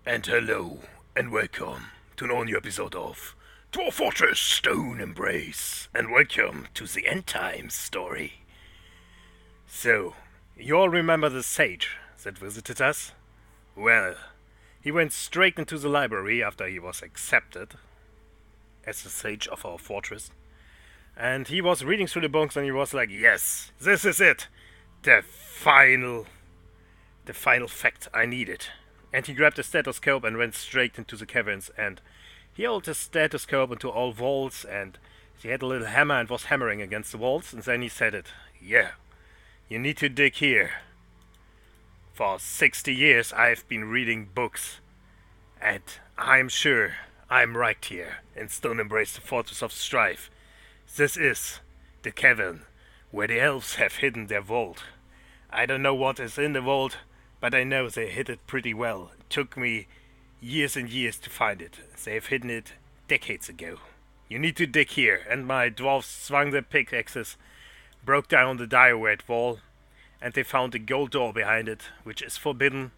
And hello, and welcome to an all-new episode of Dwarf Fortress Stoneembraced, and welcome to the end times story. So, you all remember the sage that visited us? Well, he went straight into the library after he was accepted as the sage of our fortress, and he was reading through the books and he was like, yes, this is it, the final fact I needed. And he grabbed a stethoscope and went straight into the caverns, and he held the stethoscope into all walls, and he had a little hammer and was hammering against the walls, and then he said it. Yeah, you need to dig here. For 60 years I've been reading books, and I'm sure I'm right here in Stoneembraced, the Fortress of Strife. This is the cavern where the elves have hidden their vault. I don't know what is in the vault, but I know they hid it pretty well. It took me years and years to find it. They've hidden it decades ago. You need to dig here, and my dwarves swung their pickaxes, broke down the diorite wall, and they found a gold door behind it, which is forbidden.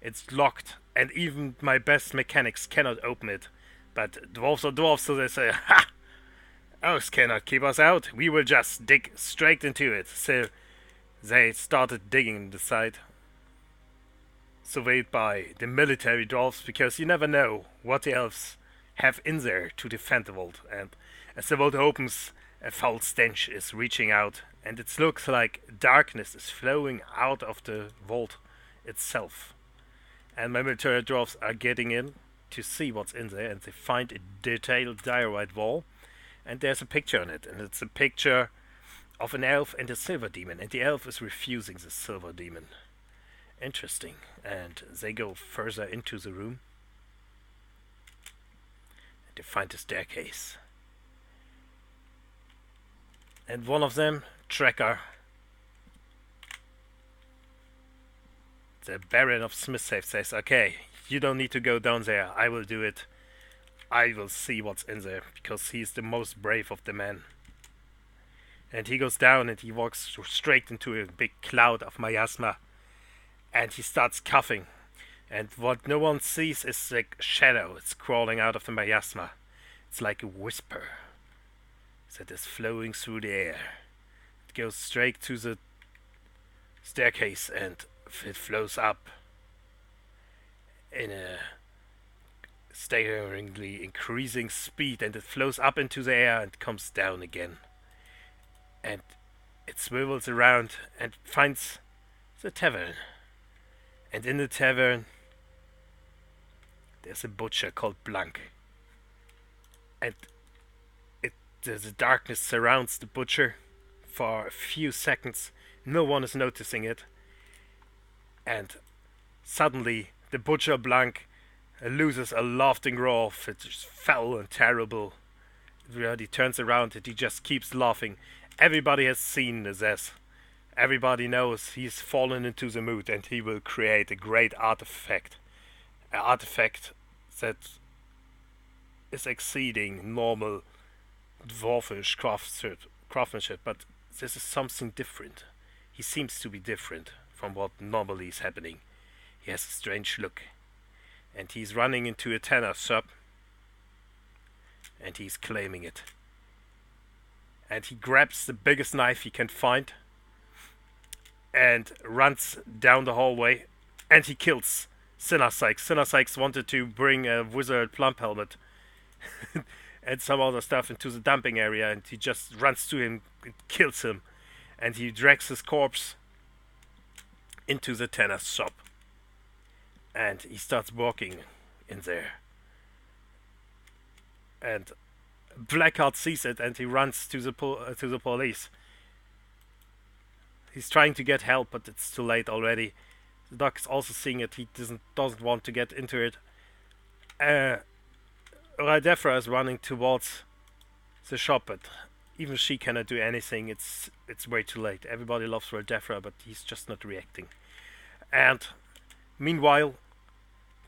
It's locked, and even my best mechanics cannot open it. But dwarves are dwarves, so they say, ha! Elves cannot keep us out. We will just dig straight into it. So they started digging in the side, surveyed by the military dwarves, because you never know what the elves have in there to defend the vault. And as the vault opens, a foul stench is reaching out, and it looks like darkness is flowing out of the vault itself. And my military dwarves are getting in to see what's in there, and they find a detailed diorite wall, and there's a picture on it, and it's a picture of an elf and a silver demon, and the elf is refusing the silver demon. Interesting. And they go further into the room, and they find a staircase. And one of them, Tracker, the Baron of SInnersaix, says, okay, you don't need to go down there, I will do it. I will see what's in there, because he's the most brave of the men. And he goes down and he walks straight into a big cloud of miasma, and he starts coughing. And what no one sees is like shadow. It's crawling out of the miasma. It's like a whisper that is flowing through the air. It goes straight to the staircase, and it flows up in a staggeringly increasing speed, and it flows up into the air and comes down again. And it swivels around and finds the tavern. And in the tavern, there's a butcher called Blanc. And the darkness surrounds the butcher for a few seconds. No one is noticing it. And suddenly, the butcher Blanc loses a laughing roar. It's foul and terrible. He turns around and he just keeps laughing. Everybody has seen this. Everybody knows he's fallen into the mood, and he will create a great artifact. An artifact that is exceeding normal dwarfish craftsmanship, but this is something different. He seems to be different from what normally is happening. He has a strange look, and he's running into a tanner shop, and he's claiming it. And he grabs the biggest knife he can find and runs down the hallway, and he kills SInnersaix. SInnersaix wanted to bring a wizard plump helmet and some other stuff into the dumping area, and he just runs to him and kills him, and he drags his corpse into the tanner's shop, and he starts walking in there. And Blackheart sees it, and he runs to the police. He's trying to get help, but it's too late already. The dog is also seeing it. He doesn't want to get into it. Radefra is running towards the shop, but even she cannot do anything. It's way too late. Everybody loves Radefra, but he's just not reacting. And meanwhile,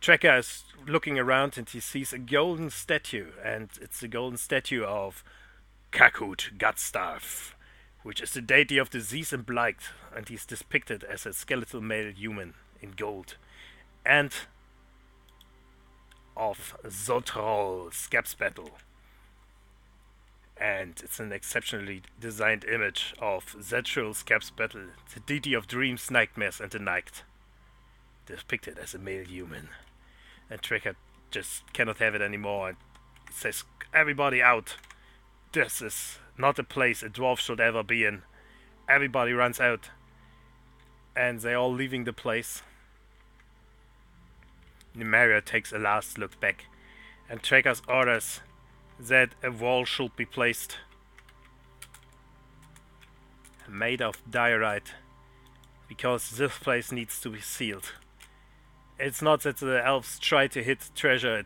Tracker is looking around, and he sees a golden statue, and it's a golden statue of Kakut Gutstarf, which is the deity of disease and blight, and he's depicted as a skeletal male human in gold. And of Zotral Scabs Battle. And it's an exceptionally designed image of Zotral Scabs Battle, the deity of dreams, nightmares, and the night, depicted as a male human. And Tracker just cannot have it anymore and says, "Everybody out! This is not a place a dwarf should ever be in." Everybody runs out, and they're all leaving the place. Nymeria takes a last look back, and Tracker's orders that a wall should be placed, made of diorite, because this place needs to be sealed. It's not that the elves try to hit treasure,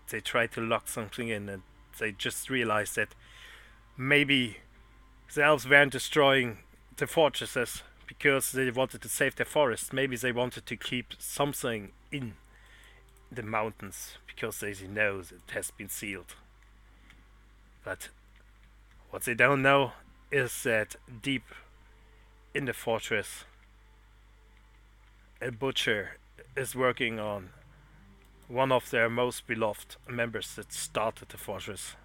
they try to lock something in, and they just realize that maybe the elves weren't destroying the fortresses because they wanted to save their forest. Maybe they wanted to keep something in the mountains because they know that it has been sealed. But what they don't know is that deep in the fortress, a butcher is working on one of their most beloved members that started the fortress.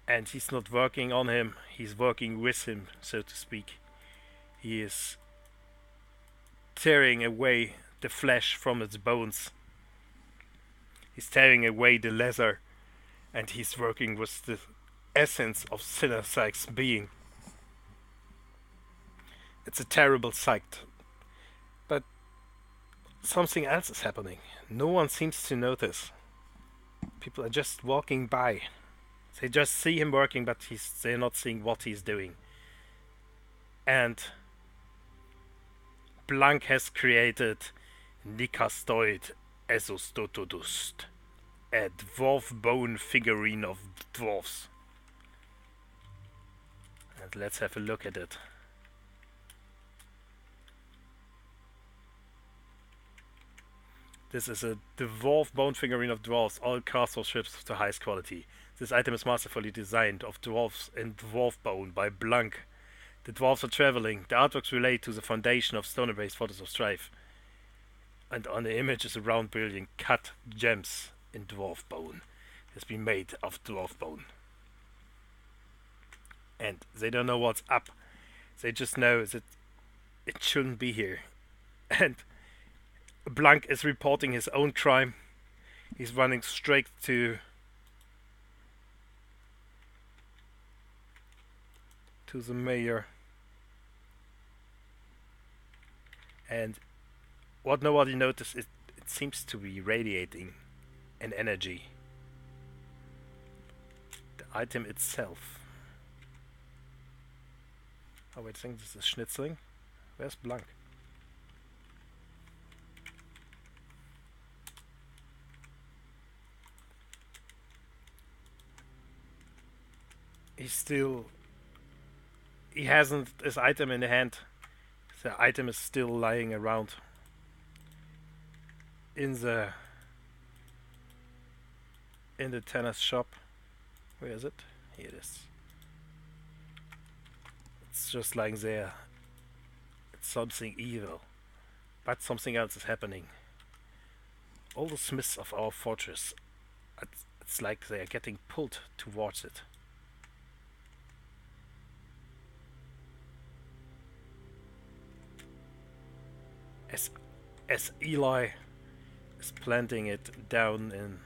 And he's not working on him, he's working with him, so to speak. He is tearing away the flesh from its bones. He's tearing away the leather, and he's working with the essence of SInnersaix's being. It's a terrible sight, but something else is happening. No one seems to notice. People are just walking by. They just see him working, but they're not seeing what he's doing. And Blank has created Nikastoid Esostotodust, a dwarf bone figurine of dwarfs. And let's have a look at it. This is a dwarf bone figurine of dwarves, all craftsmanship of the highest quality. This item is masterfully designed of dwarves in dwarf bone by Blank. The dwarves are traveling. The artworks relate to the foundation of Stoneembraced Fortress of Strife. And on the image is a round building cut gems in dwarf bone. It has been made of dwarf bone. And they don't know what's up. They just know that it shouldn't be here. And Blank is reporting his own crime. He's running straight to the mayor. And what nobody noticed is it seems to be radiating an energy. The item itself. Oh wait, I think this is Schnitzling. Where's Blank? He hasn't his item in the hand. The item is still lying around in the tennis shop. Where is it? Here it is. It's just lying there. It's something evil. But something else is happening. All the smiths of our fortress, it's like they are getting pulled towards it. As Eli is planting it down in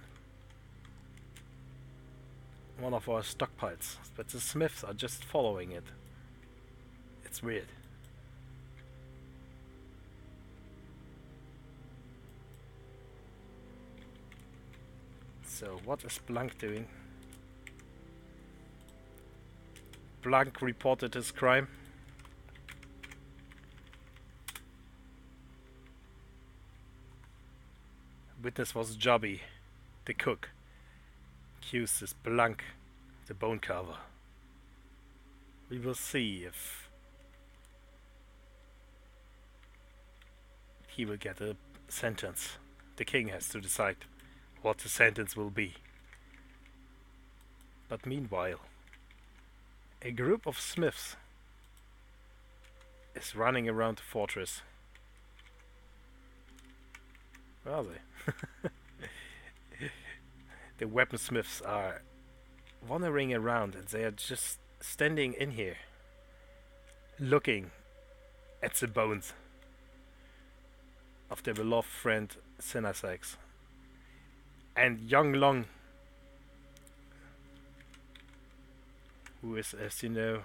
one of our stockpiles, but the smiths are just following it. It's weird. So what is Blank doing? Blank reported his crime. Witness was Jobby, the cook. Accused is Blank, the bone carver. We will see if he will get a sentence. The king has to decide what the sentence will be. But meanwhile, a group of smiths is running around the fortress. Where are they? the weaponsmiths are wandering around, and they are just standing in here, looking at the bones of their beloved friend SInnersaix. And Young Long, who is, as you know,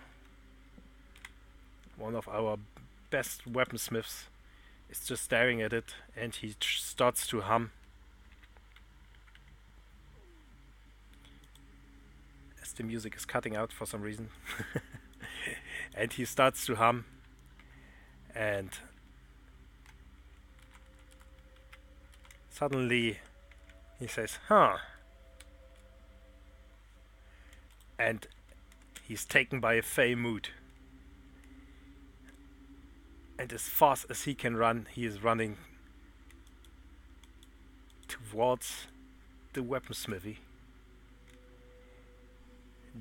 one of our best weaponsmiths, is just staring at it, and he starts to hum. As the music is cutting out for some reason. And he starts to hum, and suddenly he says, huh. And he's taken by a fey mood. And as fast as he can run, he is running towards the weaponsmithy,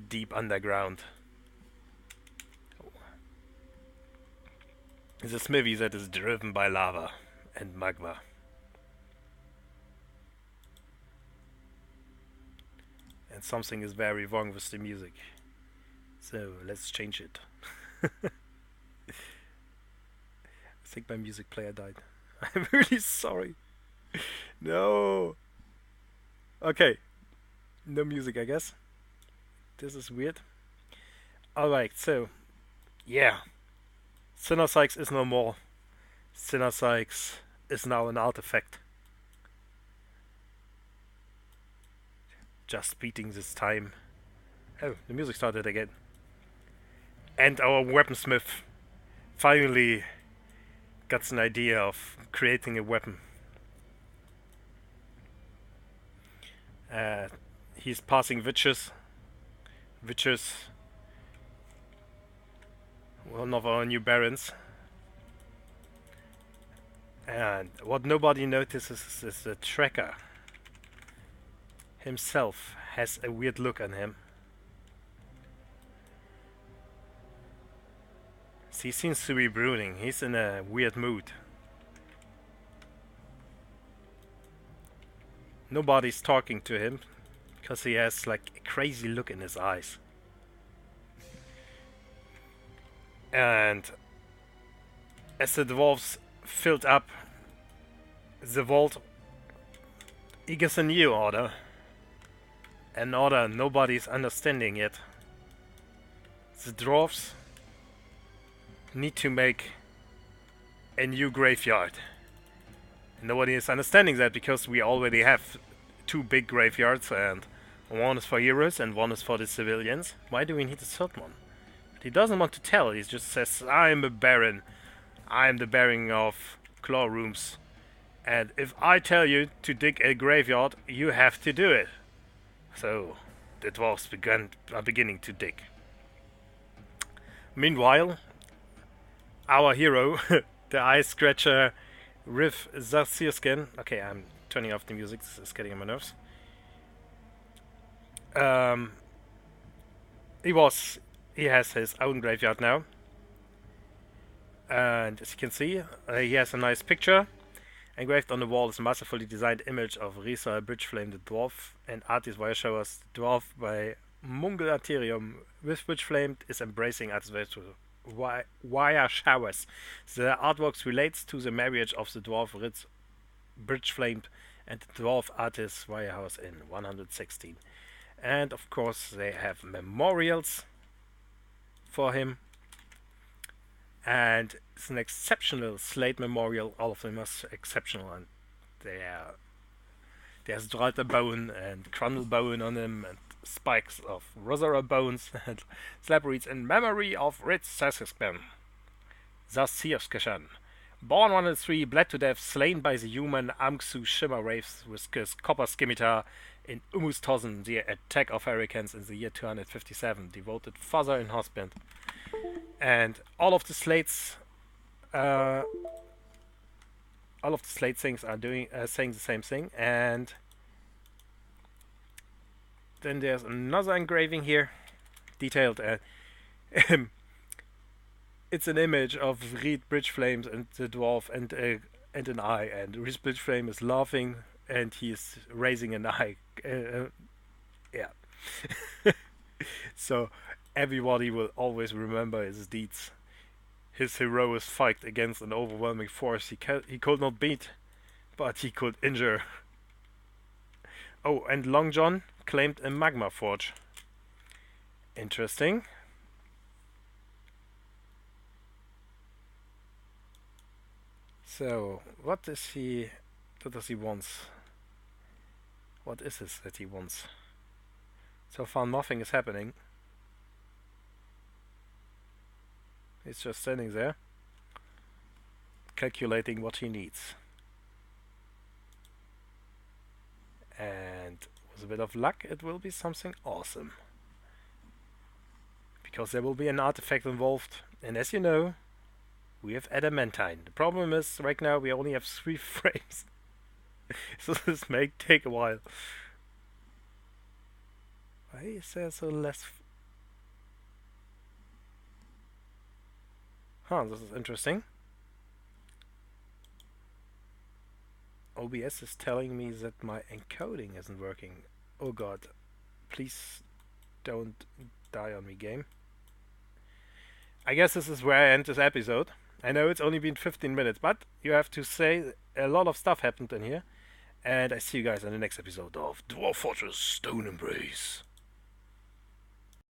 deep underground. It's a smithy that is driven by lava and magma. And something is very wrong with the music. So let's change it. I think my music player died. I'm really sorry. No. Okay. No music, I guess. This is weird. Alright, so yeah. SInnersaix is no more. SInnersaix is now an artifact. Just beating this time. Oh, the music started again. And our weaponsmith finally got an idea of creating a weapon. He's passing witches. One of our new barons. And what nobody notices is the tracker himself has a weird look on him. He seems to be brooding. He's in a weird mood. Nobody's talking to him because he has like a crazy look in his eyes. And as the dwarves filled up the vault, he gives a new order. An order nobody's understanding yet. The dwarves need to make a new graveyard. Nobody is understanding that because we already have 2 big graveyards, and one is for heroes and one is for the civilians. Why do we need a third one? But he doesn't want to tell. He just says, I'm a baron. I'm the baron of claw rooms. And if I tell you to dig a graveyard, you have to do it. So the dwarves are beginning to dig. Meanwhile, our hero, the eye scratcher Riff Zarsierskin. Okay, I'm turning off the music, this is getting on my nerves. He has his own graveyard now. And as you can see, he has a nice picture. Engraved on the wall is a masterfully designed image of Risa Bridgeflame the dwarf, and artist wire show us the dwarf by Mungel Arterium with Bridgeflame is embracing artist wire showers. The artwork relates to the marriage of the dwarf Ritz Bridgeflame and the dwarf artist Wirehouse in 116. And of course they have memorials for him. And it's an exceptional slate memorial. All of them are exceptional, and there's Dralter bone and Crundle bone on them, and spikes of Rosara bones, and slab reads in memory of Ritz Zarsierskin. Born 103, bled to death, slain by the human Amxu Shimmer Wraiths with his copper scimitar in Umustozen, the attack of hurricanes in the year 257, devoted father and husband. And all of the slates things are doing saying the same thing. And then there's another engraving here, detailed. It's an image of Reed Bridgeflames and the dwarf and an eye. And Reed Bridgeflame is laughing, and he's raising an eye, Yeah. So everybody will always remember his deeds. His heroic fight against an overwhelming force he could not beat, but he could injure. Oh, and Long John claimed a magma forge. Interesting. So, what does he want? What is this that he wants? So far nothing is happening. He's just standing there, calculating what he needs. And with a bit of luck, it will be something awesome. Because there will be an artifact involved, and as you know, we have adamantine. The problem is, right now we only have 3 frames. So this may take a while. Why is there so less... Huh, this is interesting. OBS is telling me that my encoding isn't working. Oh god. Please don't die on me, game. I guess this is where I end this episode. I know it's only been 15 minutes, but you have to say a lot of stuff happened in here. And I see you guys in the next episode of Dwarf Fortress Stoneembraced.